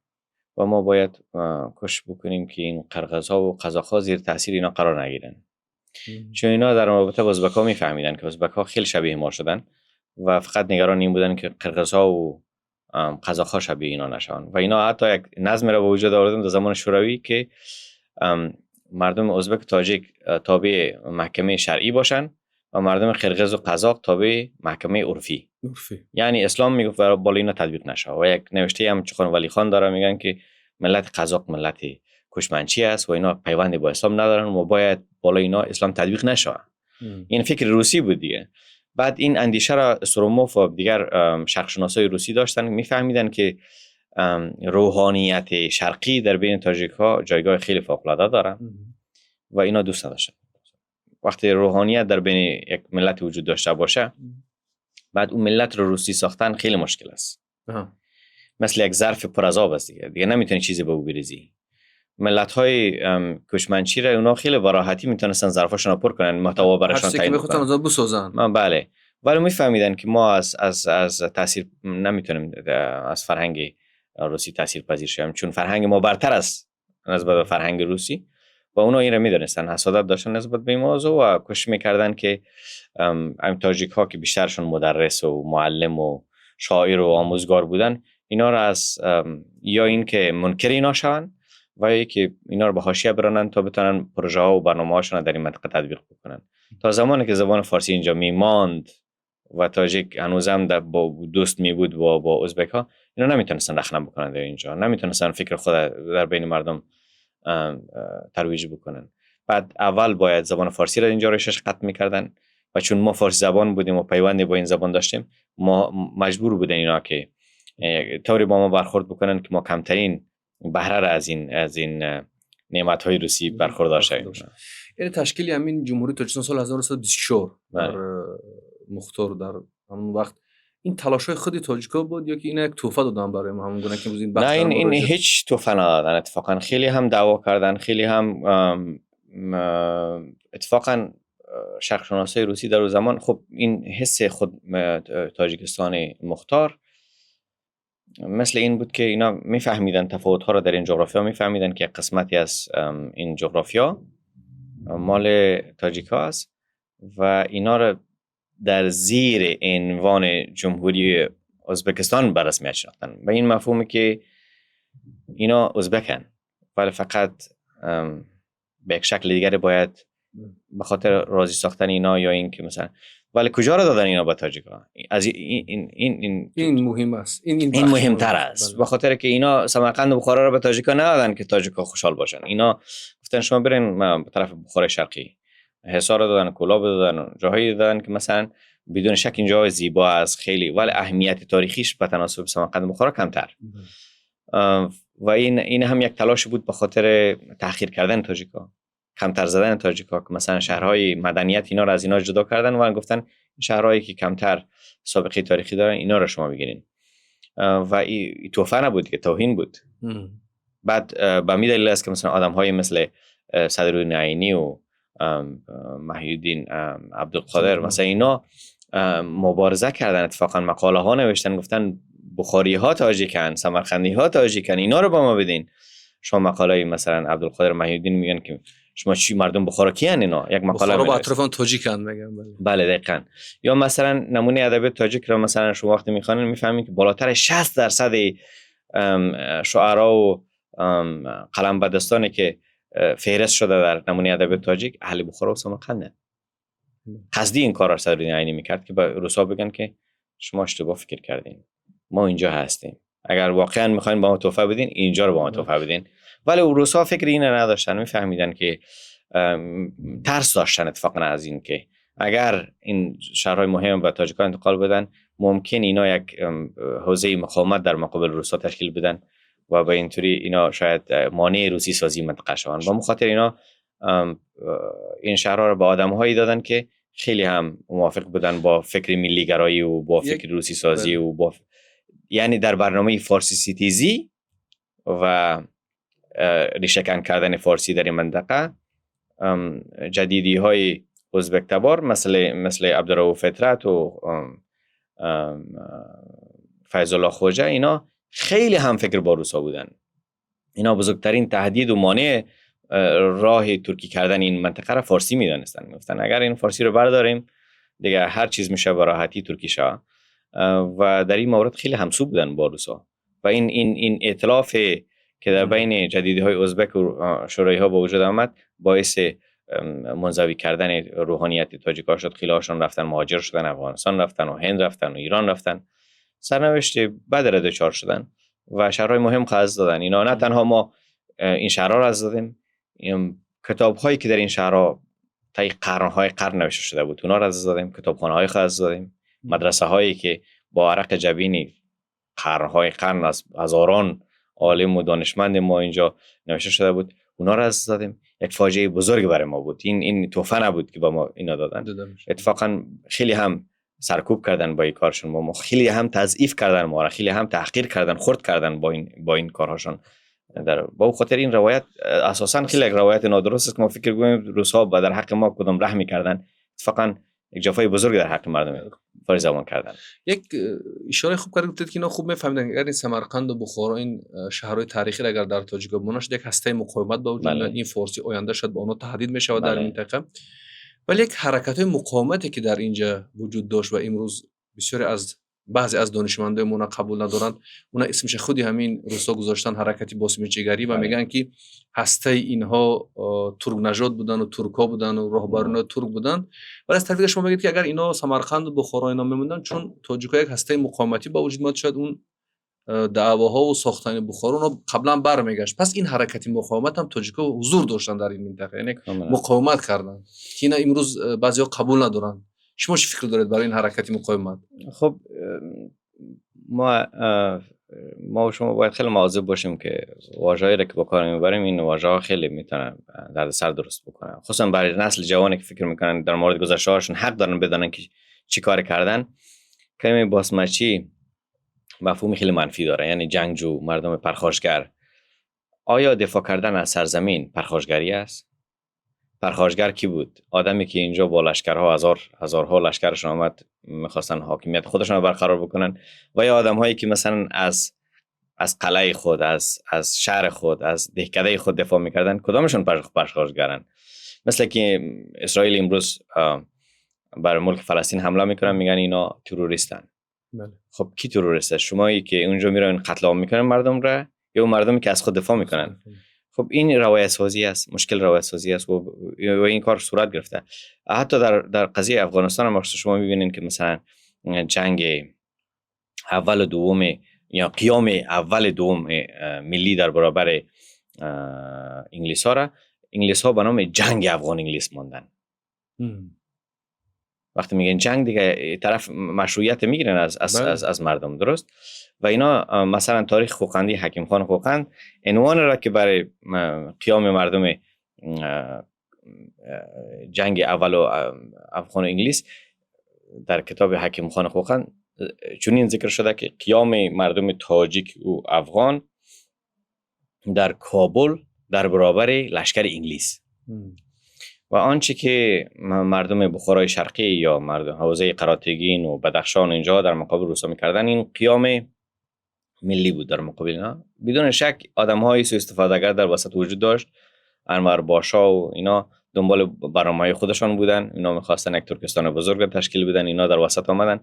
و ما باید کوشش بکنیم که این قرقزها و قزاق‌ها زیر تاثیر اینا قرار نگیرن. چون اینا در رابطه با ازبک‌ها میفهمیدن که ازبک‌ها خیلی شبیه ما شدن و فقط نگران این بودن که قرقزها و قزاق‌ها شبیه اینا نشون. و اینا حتی یک نظم را به وجود آوردن در زمان شوروی که مردم ازبک تاجیک تابع محکمه شرعی باشن و مردم قرقز و قزاق تابع محکمه عرفی. یعنی اسلام میگه بالا اینا تطبیق نشه. و یک نوشته هم چخون ولی خان داره میگن که ملت قزاق ملت کشمنچی است و اینا پیوند با اسلام ندارن و باید بالا اینا اسلام تطبیق نشه. این فکر روسی بود دیگه. بعد این اندیشه را استروموف و دیگر شرقشناسای روسی داشتن، میفهمیدن که روحانیت شرقی در بین تاجیک‌ها جایگاه خیلی فوق‌العاده داره و اینا دوست نداشتن. وقتی روحانیت در بین یک ملت وجود داشته باشه، بعد اون ملت رو روسی ساختن خیلی مشکل است. مثل یک ظرف پر از آب است دیگه نمیتونی چیزی به او بریزی. ملت‌های کشمنچی را اونا خیلی راحتی میتونستن ظرفاشون رو پر کنن، محتوا براشون تعیین کنن، از بسازن. بله. ولی میفهمیدن که ما از تاثیر نمیتونیم از فرهنگ روسی تاثیر پذیر شیم، چون فرهنگ ما برتر است نسبت به فرهنگ روسی و اونا این را میدونستن، حسادت داشتن نسبت به این موضوع و کوشش میکردن که این تاجیک ها که بیشترشون مدرس و معلم و شاعر و آموزگار بودن، اینا را از یا این که منکر اینا شون و یا که اینا رو به حاشیه برانن تا بتونن پروژه ها و برنامه هاشون در این منطقه تطبیق بکنن. تا زمانی که زبان فارسی اینجا میماند و تاجیک هنوزم با دوست می بود با ازبک ها، اینا نمیتونستن رخنه بکنن در اینجا، نمیتونستن فکر خود در بین مردم ترویج بکنن. بعد اول باید زبان فارسی را اینجا روشش قطع میکردن و چون ما فارسی زبان بودیم و پیوندی با این زبان داشتیم، ما مجبور بودن اینا که طوری با ما برخورد بکنن که ما کمترین بهره را از این نعمت های روسی برخوردار شویم. یعنی تشکیل همین جمهوری تاجیکستان سال 1924 در مختار در همون وقت این تلاش‌های خودی تاجیک‌ها بود یا که این یک تحفه دادن برای ما همون گونه که این نه این هیچ تحفه ندادن. اتفاقا خیلی هم دعوا کردن، خیلی هم اتفاقا شرقشناسای روسی در اون زمان خب این حس خود تاجیکستان مختار مثل این بود که اینا میفهمیدن تفاوت‌ها رو در این جغرافیا، میفهمیدن که قسمتی از این جغرافیا مال تاجیک‌ها است و اینا رو در زیر عنوان جمهوری ازبکستان به رسمیت شناختن. و این مفهومی که اینا ازبکن ولی فقط به یک شکل دیگری باید به خاطر راضی ساختن اینا یا این که مثلا، ولی کجا رو دادن اینا به تاجیک‌ها؟ از این مهم است، این مهمتر است. به خاطر که اینا سمرقند و بخارا رو به تاجیک‌ها ندادن که تاجیک‌ها خوشحال باشن. اینا گفتن شما برین به طرف بخارا شرقی، حصار دادن، کلاب دادن، جاهایی دادن که مثلا بدون شک اینجا زیبا است خیلی، ولی اهمیت تاریخیش به تناسب سمرقند و بخارا کمتر. و این هم یک تلاش بود به خاطر تأخیر کردن تاجیک‌ها، کمتر زدن تاجیک‌ها، که مثلا شهرهای مدنیت اینا رو از اینا جدا کردن و گفتن شهرهایی که کمتر سابقه تاریخی دارن اینا رو شما بگیرین. و این توفه نبود که توهین بود. بعد به می دلیل است که مثلا آدم‌های مثل صدرالدین عینی و محی‌الدین عبدالقادر مثلا اینا مبارزه کردن، اتفاقا مقاله ها نوشتن، گفتن بخاری ها تاجیکن، سمرقندی ها تاجیکن، اینا رو با ما بدین. شما مقاله مثلا عبدالقادر محی‌الدین میگن که شما چی مردم بخارا کیان؟ اینا یک مقاله بخارا با اطرافان تاجیکن میگن. بله دقیقاً. یا مثلا نمونه ادبیات تاجیک رو مثلا شما وقتی میخوانید میفهمید که بالاتر 60% شعرا و قلم بدستانی که فهرست شده در نمونه ادبیات تاجیک اهل بخارا و سمرقند. قصدی این کار را صدرالدین عینی میکرد که به روسا بگن که شما اشتباه فکر کردین، ما اینجا هستیم، اگر واقعا میخواین با ما تحفه بدین اینجا رو با ما تحفه بدین. ولی روسا فکر این نداشتن، میفهمیدن که ترس داشتن اتفاقا از این که اگر این شهرهای مهم به تاجیکان انتقال بدن ممکن اینا یک حوزه مقاومت در مقابل روسا تشکیل بدن و به اینطوری اینا شاید مانع روسی سازی منطقه شوند. با مخاطر اینا این شهرها رو به آدم‌هایی دادن که خیلی هم موافق بودن با فکر ملی گرایی و با فکر روسی سازی و با یعنی در برنامه فارسی ستیزی و ریشه‌کن کردن فارسی در این منطقه جدیدی های ازبک تبار مثل عبدالرؤوف فطرت و فیض الله خوجه، اینا خیلی هم فکر با روسا بودن. اینا بزرگترین تهدید و مانع راه ترکی کردن این منطقه را فارسی میدانستن. میگفتن اگر این فارسی رو برداریم دیگه هر چیز میشه به راحتی ترکی شه. و در این مورد خیلی همسو بودن با روسا. و این ائتلاف که در بین جدیدی های ازبک و شورایی ها با وجود آمد باعث منزوی کردن روحانیت تاجیک‌ها شد. خیلی هاشون رفتن مهاجر شدن، افغانستان رفتن و هند رفتن و ایران رفتن، سرنوشت بد را دچار شدن و شهرهای مهم از دادن. اینا نه تنها ما این شهرها را از دادیم، کتاب هایی که در این شهرها طی قرن‌های قرن نوشته شده بود اونا را از دادیم، کتابخانه های از دادیم، مدرسه هایی که با عرق جبین قرن‌های قرن از هزاران عالم و دانشمند ما اینجا نوشته شده بود اونا را از دادیم. یک فاجعه بزرگ برای ما بود. این تحفه نبود که با ما اینا دادن. اتفاقا خیلی هم سرکوب کردن با این کارشون، ما خیلی هم تضعیف کردن، ما را خیلی هم تحقیر کردن، خرد کردن با این کارهاشون. با خاطر این روایت اساسا خیلی یک روایت نادرست است که ما فکر کنیم روس‌ها در حق ما کدام رحمی کردن. اتفاقا یک جفای بزرگی در حق مردم فارزمان کردن. یک اشاره خوب کردید که اینا خوب میفهمیدن اگر این سمرقند و بخارا این شهرهای تاریخی اگر در تاجیکستان بنا شد یک هسته مقاومت با وجود میاد، این فارسی آینده شد با اونها تهدید میشه در منطقه. ولی یک حرکت مقاومتی که در اینجا وجود داشت و امروز بسیاری از بعضی از دانشمندان قبول ندارن، اونا اسمش خودی همین روسا گذاشتن حرکتی باسمچیگری و میگن که هسته اینها ترک نژاد بودن و ترکا بودن و راهبران ترک بودن. ولی از طرفی شما بگید که اگر اینا سمرقند و بخارا اینا میموندن چون تاجیک‌ها یک هسته مقاومتی با وجود میاد، شاید اون دعواها و ساختن بخارا اونا قبلا برمیگشت. پس این حرکتی مقاومت هم تاجیک‌ها حضور داشتن در این منطقه، یعنی مقاومت کردن که اینا امروز بعضیا قبول ندارن. شما چی فکر دارید برای این حرکتی مقاومت؟ خب ما و شما باید خیلی مواظب باشیم که واژه‌ای را که با کار میبریم این واژه‌ها خیلی میتونن دردسر درست بکنن، خصوصا برای نسل جوانی که فکر میکنن در مورد گذشته‌هاشون حق دارن بدونن که چی کار کردن. کلمه باسمچی مفهوم خیلی منفی داره، یعنی جنگجو، مردم پرخاشگر. آیا دفاع کردن از سرزمین پرخاشگری است؟ پرخاشگر کی بود؟ آدمی که اینجا با لشکرها هزارها لشکرشون آمد میخواستن حاکمیت خودشون رو برقرار بکنن، و یا آدم‌هایی که مثلا از از قلعه خود، از شهر خود، از دهکده خود دفاع میکردن، کدامشون پرخاشگرن؟ مثل که اسرائیل امروز بر ملک فلسطین حمله میکنن، میگن اینا تروریستن. خب کی تروریسته؟ شمایی که اونجا میرن قتل عام میکنن مردم را، یا مردمی که از خود دفاع میکنن؟ خب این روایت سازی است، مشکل روایت سازی است و این کار صورت گرفته. حتی در قضیه افغانستان هم شما میبینین که مثلا جنگ اول و دوم یا قیام اول دوم ملی در برابر انگلیس ها را انگلیس ها به نام جنگ افغان انگلیس ماندن. وقتی میگن جنگ دیگه طرف مشروعیت میگیرن از مردم، درست؟ و اینا مثلا تاریخ خوقندی حکیم خان خوقند عنوان را که برای قیام مردم جنگ اول و افغان انگلیس در کتاب حکیم خان خوقند چنین ذکر شده که قیام مردم تاجیک و افغان در کابل در برابر لشکر انگلیس. و آنچه که مردم بخارای شرقی یا مردم حوزه قراتگین و بدخشان اینجا در مقابل روسا میکردن، این قیام ملی بود در مقابل اینا. بدون شک آدم‌های سوء استفاده‌گر در وسط وجود داشت. انور باشا و اینا دنبال برنامه‌های خودشان بودن، اینا می‌خواستن یک ترکستان بزرگ تشکیل بدن، اینا در وسط آمدن.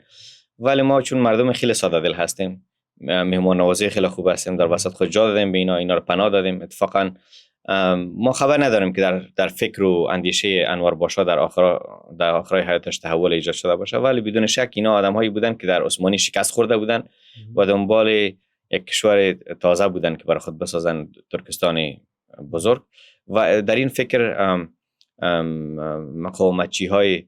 ولی ما چون مردم خیلی ساده دل هستیم، مهمان نوازی خیلی خوب هستیم، در وسط خود جا دادیم به اینا رو پناه دادیم. اتفاقا ما خبر نداریم که در فکر و اندیشه انور باشا در آخرای حیاتش تحول ایجاد شده باشه، ولی بدون شک اینا آدم‌هایی بودن که در عثمانی شکست خورده بودن و دنبال یک کشور تازه بودن که برای خود بسازن ترکستان بزرگ. و در این فکر مقاومتچی های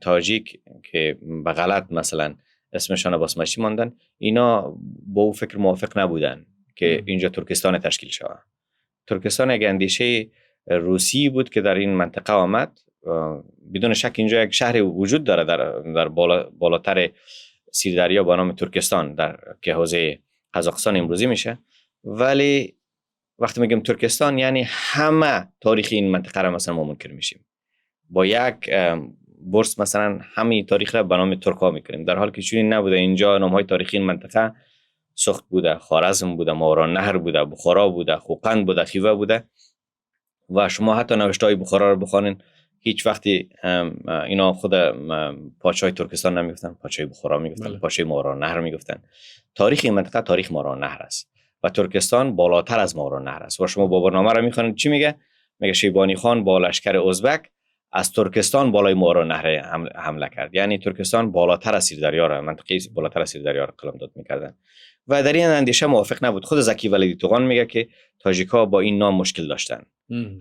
تاجیک که به غلط مثلا اسمشان باسمچی ماندن، اینا با او فکر موافق نبودن که اینجا ترکستان تشکیل شود. ترکستان یک اندیشه روسی بود که در این منطقه آمد. بدون شک اینجا یک شهر وجود داره در بالاتر سیردریا با نام ترکستان که حوزه قزاقستان امروزی میشه. ولی وقتی میگم ترکستان یعنی همه تاریخ این منطقه را مثلا ما منکر میشیم. با یک برس مثلا همه تاریخ را به نام ترکا میکنیم، در حالی که چنین نبوده. اینجا نامهای تاریخی این منطقه سخت بوده، خوارزم بوده، ماورالنهر بوده، بخارا بوده، خوقند بوده، خیوه بوده. و شما حتی نوشته‌های بخارا رو بخونین، هیچ وقتی اینا خود پادشاه ترکستان نمیگفتن، پادشاه بخارا میگفتن، پادشاه ماورالنهر میگفتن. تاریخ این منطقه تاریخ ماورالنهر است و ترکستان بالاتر از ماورالنهر است. و شما بابرنامه رو میخونید چی میگه؟ میگه شیبانی خان با لشکر ازبک از ترکستان بالای ماورالنهر حمله کرد. یعنی ترکستان بالاتر از سیردریا را، منطقه بالاتر از سیردریا را قلمداد میکردن و در این اندیشه موافق نبود. خود زکی ولیدی توغان میگه که تاجیک‌ها با این نام مشکل داشتن.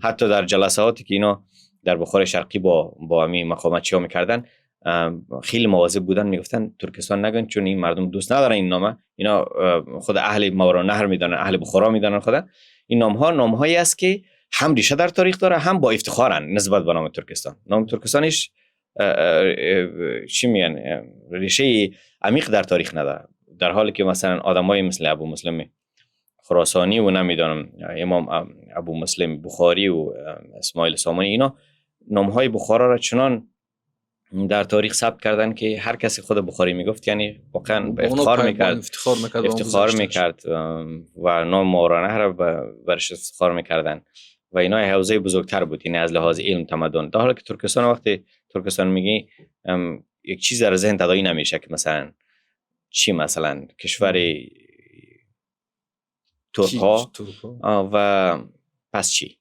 حتی در جلساتی که اینا در بخار شرقی با همین مقاومتچی‌ها میکردن خیلی مواظب بودن، میگفتن ترکستان نگن چون این مردم دوست ندارن این نامه. اینا خود اهل ماورالنهر میدونن، اهل بخارا میدونن. خود این نامهایی است که هم ریشه در تاریخ داره، هم با افتخارن نسبت به نام ترکستان. نام ترکستانش چی میگن، ریشه عمیق در تاریخ نداره. در حالی که مثلا آدمای مثل ابو مسلم خراسانی و نمیدونم امام ابو مسلم بخاری و اسماعیل سامانی، اینا نامهای بخارا را چنان در تاریخ ثبت کردن که هر کسی خود بخاری میگفت، یعنی واقعا افتخار میکرد و نام ماورالنهر را برش افتخار میکردن و اینا حوزه بزرگتر بود، یعنی از لحاظ علم تمدن. در حالی که ترکستان وقتی ترکستان میگی یک چیز در ذهن تداعی نمیشه که مثلا چی، مثلا کشور ترک‌ها و پس چی؟